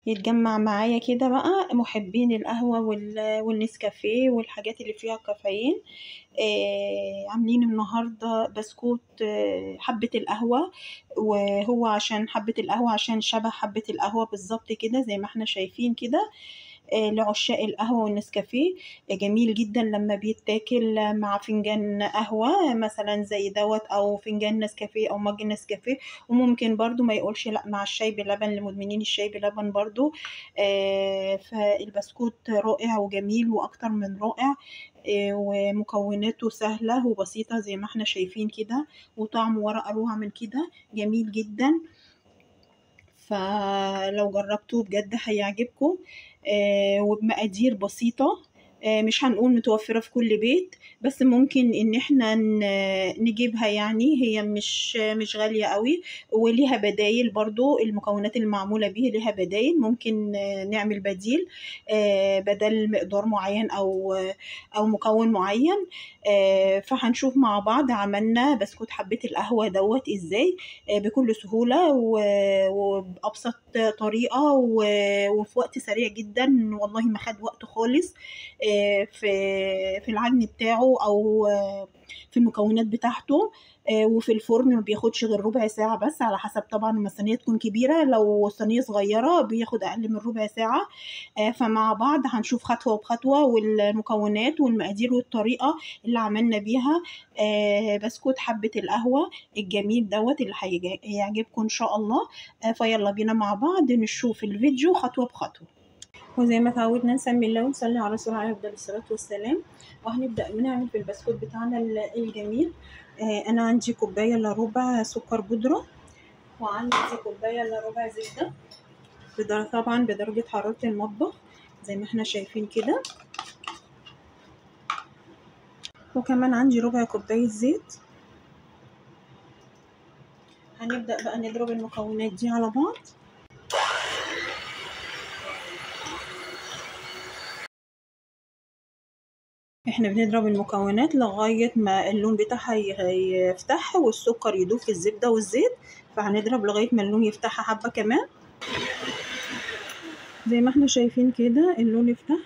يتجمع معايا كده بقى محبين القهوة والنسكافيه والحاجات اللي فيها كافيين. عاملين النهاردة بسكوت حبة القهوة، وهو عشان حبة القهوة عشان شبه حبة القهوة بالظبط كده زي ما احنا شايفين كده. لعشاق القهوة والنسكافيه. جميل جدا لما بيتاكل مع فنجان قهوة مثلا زي دوت، أو فنجان نسكافيه أو مج نسكافيه. وممكن برضو ما يقولش لأ مع الشاي بلبن لمدمنين الشاي بلبن برضو. فالبسكوت رائع وجميل وأكتر من رائع. ومكوناته سهلة وبسيطة زي ما احنا شايفين كده، وطعمه ورق أروع من كده، جميل جدا. فلو جربتوه بجد هيعجبكم. وبمقادير بسيطة. مش هنقول متوفرة في كل بيت، بس ممكن ان احنا نجيبها، يعني هي مش غالية قوي. وليها بدايل برضو، المكونات المعمولة به ليها بدايل، ممكن نعمل بديل بدل مقدار معين او مكون معين. فهنشوف مع بعض عملنا بسكوت حبة القهوة دوت ازاي بكل سهولة وبأبسط طريقة وفي وقت سريع جدا. والله ما خد وقت خالص في العجن بتاعه أو في المكونات بتاعته. وفي الفرن ما بياخدش غير ربع ساعة بس، على حسب طبعا لما الصينية تكون كبيرة. لو صينية صغيرة بياخد أقل من ربع ساعة. فمع بعض هنشوف خطوة بخطوة والمكونات والمقادير والطريقة اللي عملنا بيها بسكوت حبة القهوة الجميل دوت اللي هيعجبكم إن شاء الله. فيلا بينا مع بعض نشوف الفيديو خطوة بخطوة. وزي ما تعودنا نسمي الله ونصلي على رسول الله عليه أفضل الصلاة والسلام. وهنبدأ نعمل في البسكوت بتاعنا الجميل. أنا عندي كوباية إلا ربع سكر بودرة، وعندي كوباية إلا ربع زبدة، طبعا بدرجة حرارة المطبخ زي ما احنا شايفين كده. وكمان عندي ربع كوباية زيت. هنبدأ بقى نضرب المكونات دي على بعض. احنا بنضرب المكونات لغاية ما اللون بتاعها يفتح والسكر يدوب في الزبدة والزيت. فهنضرب لغاية ما اللون يفتحها حبة كمان زي ما احنا شايفين كده اللون يفتح.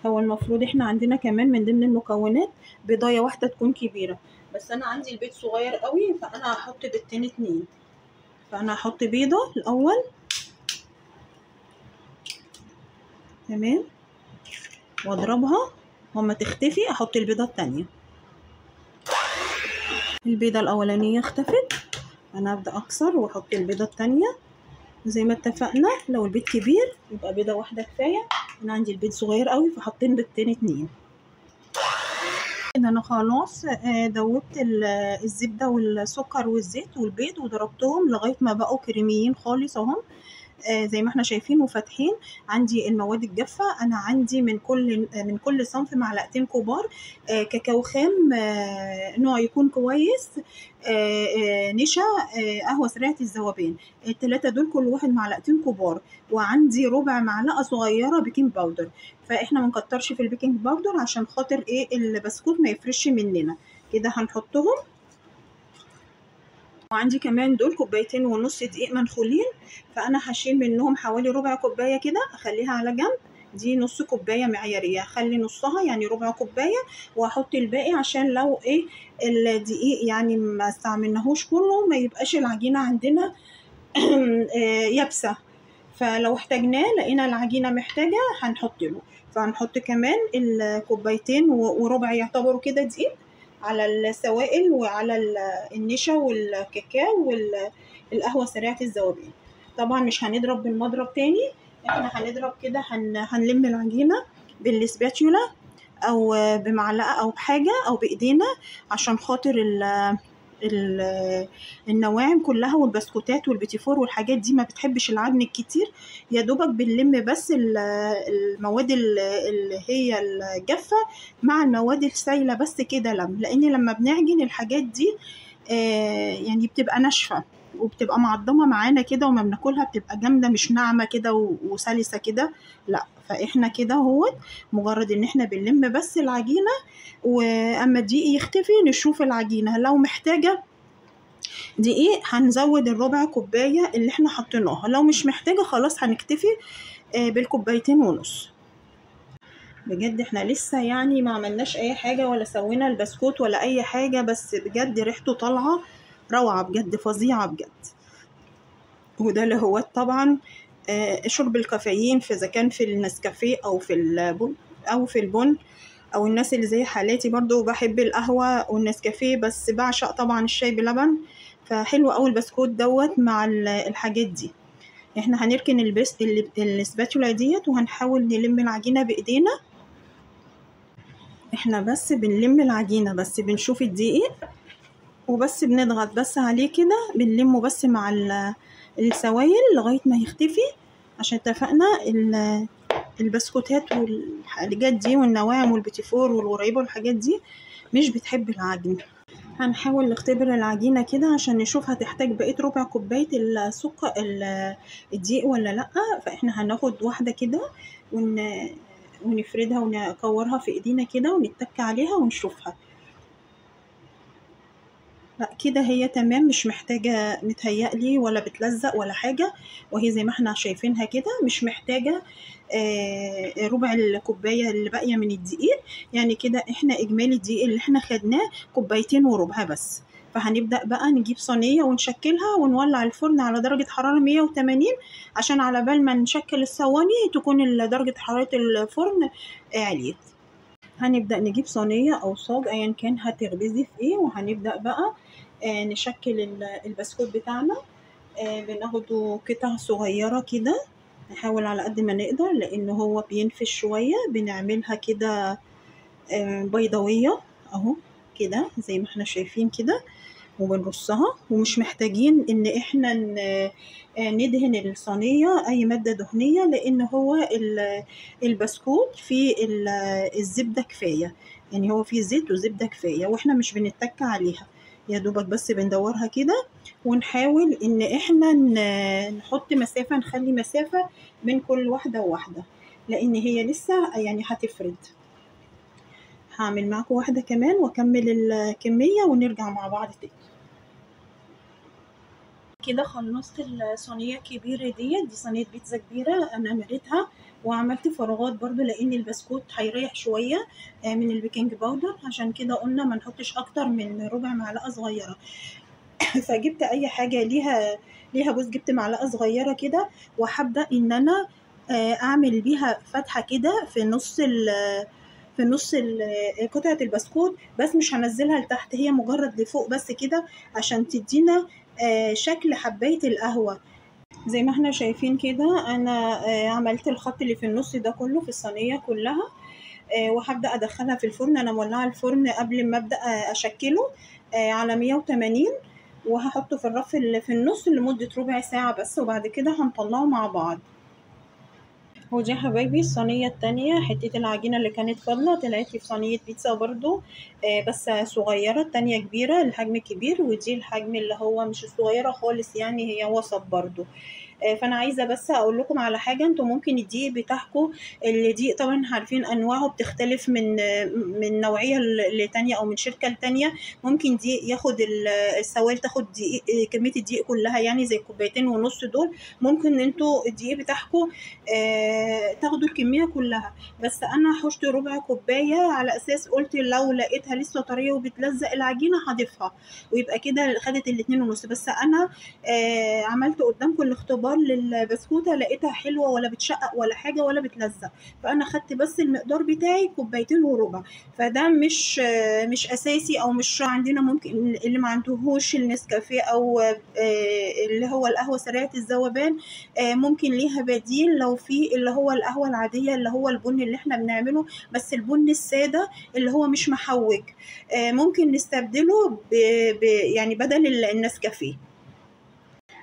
هو المفروض احنا عندنا كمان من ضمن المكونات بيضاية واحدة تكون كبيرة، بس انا عندي البيض صغير قوي فانا هحط بيضتين اتنين. فانا هحط بيضة الاول، تمام، واضربها وما تختفي احط البيضة التانية. البيضة الاولانية اختفت، انا هبدأ اكسر واحط البيضة التانية زي ما اتفقنا. لو البيض كبير يبقى بيضة واحدة كفاية، انا عندي البيض صغير قوي فحطين بيضتين اتنين. انا خلاص دوبت الزبدة والسكر والزيت والبيض وضربتهم لغاية ما بقوا كريميين خالص اهم زي ما احنا شايفين وفاتحين. عندي المواد الجافة، انا عندي من كل صنف معلقتين كبار كاكاو خام نوع يكون كويس، نشا، قهوة سريعة الذوبان. الثلاثة دول كل واحد معلقتين كبار. وعندي ربع معلقة صغيرة بيكنج باودر. فاحنا ما نكترش في البيكنج باودر عشان خاطر البسكوت ما يفرش مننا كده. هنحطهم. وعندي كمان دول كوبايتين ونص دقيق منخولين، فانا هشيل منهم حوالي ربع كوبايه كده اخليها على جنب. دي نص كوبايه معياريه، هخلي نصها يعني ربع كوبايه وهحط الباقي عشان لو الدقيق يعني ما استعملناهوش كله ما يبقاش العجينه عندنا يابسه. فلو احتاجناه لقينا العجينه محتاجه هنحط له. فهنحط كمان الكوبايتين وربع يعتبروا كده دقيق على السوائل وعلى النشا والكاكاو والقهوة سريعة الذوبان. طبعا مش هنضرب بالمضرب تاني، احنا هنضرب كده هنلم العجينة بالسباتيولا او بمعلقة او بحاجة او بايدينا عشان خاطر النواعم كلها والبسكوتات والبيتيفور والحاجات دي ما بتحبش العجن الكتير. يا دوبك بنلم بس المواد اللي هي الجافة مع المواد السايلة بس كده لان لما بنعجن الحاجات دي يعني بتبقى ناشفة وبتبقى معضمة معانا كده وما بناكلها بتبقى جامدة مش ناعمة كده وسلسة كده، لا. فاحنا كده هو مجرد ان احنا بنلم بس العجينة، واما الدقيق يختفي نشوف العجينة لو محتاجة دقيق هنزود الربع كوباية اللي احنا حطيناها، لو مش محتاجة خلاص هنكتفي بالكوبايتين ونص. بجد احنا لسه يعني ما عملناش اي حاجة ولا سوينا البسكوت ولا اي حاجة، بس بجد ريحته طالعة روعة بجد، فظيعة بجد. وده اللي هو طبعا شرب الكافيين، في اذا كان في النسكافيه او في البن او الناس اللي زي حالاتي برضو بحب القهوة والنسكافيه، بس بعشق طبعا الشاي بلبن. فحلو قوي البسكوت دوت مع الحاجات دي. احنا هنركن السباتولا ديت وهنحاول نلم العجينة بايدينا. احنا بس بنلم العجينة، بس بنشوف الدقيق وبس بنضغط بس عليه كده، بنلمه بس مع السوائل لغاية ما يختفي. عشان اتفقنا البسكوتات والحاجات دي والنواعم والبيتيفور والغريبة والحاجات دي مش بتحب العجن. هنحاول نختبر العجينة كده عشان نشوف هتحتاج بقية ربع كوباية السكر الدقيق ولا لأ. فاحنا هناخد واحدة كده ونفردها ونكورها في ايدينا كده ونتك عليها ونشوفها. لا كده هي تمام، مش محتاجة متهيألي ولا بتلزق ولا حاجة، وهي زي ما احنا شايفينها كده مش محتاجة ربع الكوباية اللي باقية من الدقيق. يعني كده احنا اجمالي الدقيق اللي احنا خدناه كوبايتين وربع بس. فهنبدأ بقى نجيب صينية ونشكلها ونولع الفرن على درجة حرارة 180 عشان على بال ما نشكل الصواني تكون درجة حرارة الفرن عليت. هنبدأ نجيب صينية أو صاج أيا كان هتخبزي في ايه، وهنبدأ بقى نشكل البسكوت بتاعنا. بناخده قطع صغيرة كده، نحاول على قد ما نقدر لأن هو بينفش شوية. بنعملها كده بيضاوية اهو كده زي ما احنا شايفين كده، وبنرصها. ومش محتاجين ان احنا ندهن الصينية اي مادة دهنية، لان هو البسكوت فيه الزبدة كفاية. يعني هو فيه زيت وزبدة كفاية، واحنا مش بنتك عليها، يا دوبك بس بندورها كده. ونحاول ان احنا نحط مسافة، نخلي مسافة بين كل واحدة وواحدة، لان هي لسه يعني هتفرد. هعمل معاكم واحدة كمان واكمل الكمية ونرجع مع بعض تاني. كده خلصت الصينية الكبيرة دي صينية بيتزا كبيرة أنا مليتها، وعملت فراغات برضو لأن البسكوت هيريح شوية من البيكنج باودر، عشان كده قلنا ما نحطش أكتر من ربع معلقة صغيرة. فجبت أي حاجة ليها بوز، جبت معلقة صغيرة كده، وهبدأ إن أنا أعمل بيها فتحة كده في نص قطعة البسكوت، بس مش هنزلها لتحت، هي مجرد لفوق بس كده عشان تدينا شكل حباية القهوة. زي ما احنا شايفين كده انا عملت الخط اللي في النص ده كله في الصينية كلها، وهبدأ ادخلها في الفرن. انا مولعة الفرن قبل ما ابدأ اشكله على 180، وهحطه في الرف اللي في النص لمدة ربع ساعة بس، وبعد كده هنطلعه مع بعض. ودي يا حبايبي الصينية التانية، حتة العجينة اللي كانت فاضلة طلعت لي في صينية بيتزا برضو بس صغيرة، التانية كبيرة الحجم كبير، ودي الحجم اللي هو مش الصغيرة خالص يعني هي وسط برضو. فانا عايزه بس اقول لكم على حاجه، انتوا ممكن الدقيق بتاعكم، الدقيق طبعا عارفين انواعه بتختلف من نوعيه لتانية او من شركه لتانية. ممكن دقيق ياخد السوائل تاخد دقيق كميه الدقيق كلها، يعني زي كوبايتين ونص دول ممكن انتوا الدقيق بتاعكم تاخدوا الكميه كلها. بس انا حشت ربع كوبايه على اساس قلت لو لقيتها لسه طريه وبتلزق العجينه هضيفها، ويبقى كده خدت الاتنين ونص. بس انا عملت قدامكم الاختبار للبسكوته، لقيتها حلوه ولا بتشقق ولا حاجه ولا بتلزق، فانا خدت بس المقدار بتاعي كوبايتين وربع. فده مش اساسي، او مش عندنا. ممكن اللي ما عندهوش النسكافيه او اللي هو القهوه سريعه الذوبان ممكن ليها بديل، لو في اللي هو القهوه العاديه اللي هو البن اللي احنا بنعمله، بس البن الساده اللي هو مش محوج ممكن نستبدله يعني بدل النسكافيه.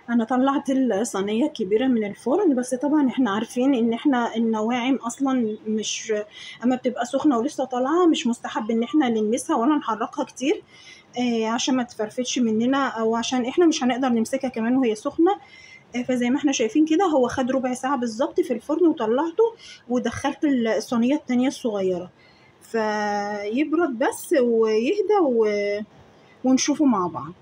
انا طلعت الصينيه الكبيره من الفرن، بس طبعا احنا عارفين ان احنا النواعم اصلا مش اما بتبقى سخنه ولسه طالعه مش مستحب ان احنا نلمسها ولا نحركها كتير عشان ما تفرفتش مننا، او عشان احنا مش هنقدر نمسكها كمان وهي سخنه. فزي ما احنا شايفين كده هو خد ربع ساعه بالظبط في الفرن، وطلعته ودخلت الصينيه التانية الصغيره فيبرد بس ويهدى ونشوفه مع بعض.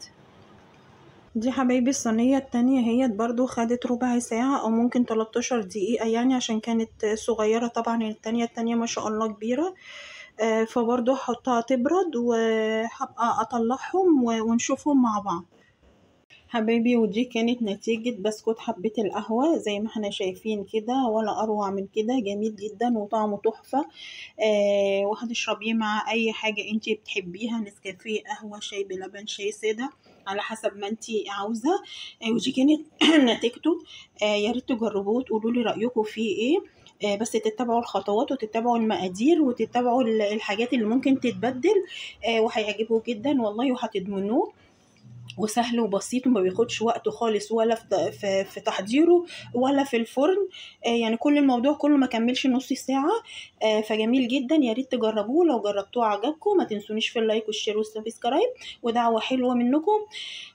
دي حبايبي الصينية التانية هي برضو خدت ربع ساعة او ممكن 13 دقيقة يعني، عشان كانت صغيرة. طبعا التانية ما شاء الله كبيرة. فبرضو هحطها تبرد وهبقى اطلعهم ونشوفهم مع بعض. حبايبي ودي كانت نتيجة بسكوت حبة القهوة زي ما احنا شايفين كده، ولا أروع من كده، جميل جدا وطعمه تحفة. وهتشربيه مع أي حاجة انتي بتحبيها، نسكافيه، قهوة، شاي بلبن، شاي سادة، على حسب ما انتي عاوزة. ودي كانت نتيجته. يا ريت تجربوه وتقولوا لي رأيكم فيه ايه. بس تتبعوا الخطوات وتتبعوا المقادير وتتبعوا الحاجات اللي ممكن تتبدل. وهيعجبه جدا والله وهتدمنوه. وسهل وبسيط وما بياخدش وقت خالص، ولا في تحضيره ولا في الفرن. يعني كل الموضوع كله ما كملش نص ساعة. فجميل جدا، يا ريت تجربوه. لو جربتوه عجبكم ما تنسونيش في اللايك والشير والسبسكرايب، ودعوة حلوة منكم.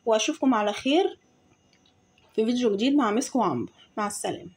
واشوفكم على خير في فيديو جديد مع مسك وعنبر. مع السلامة.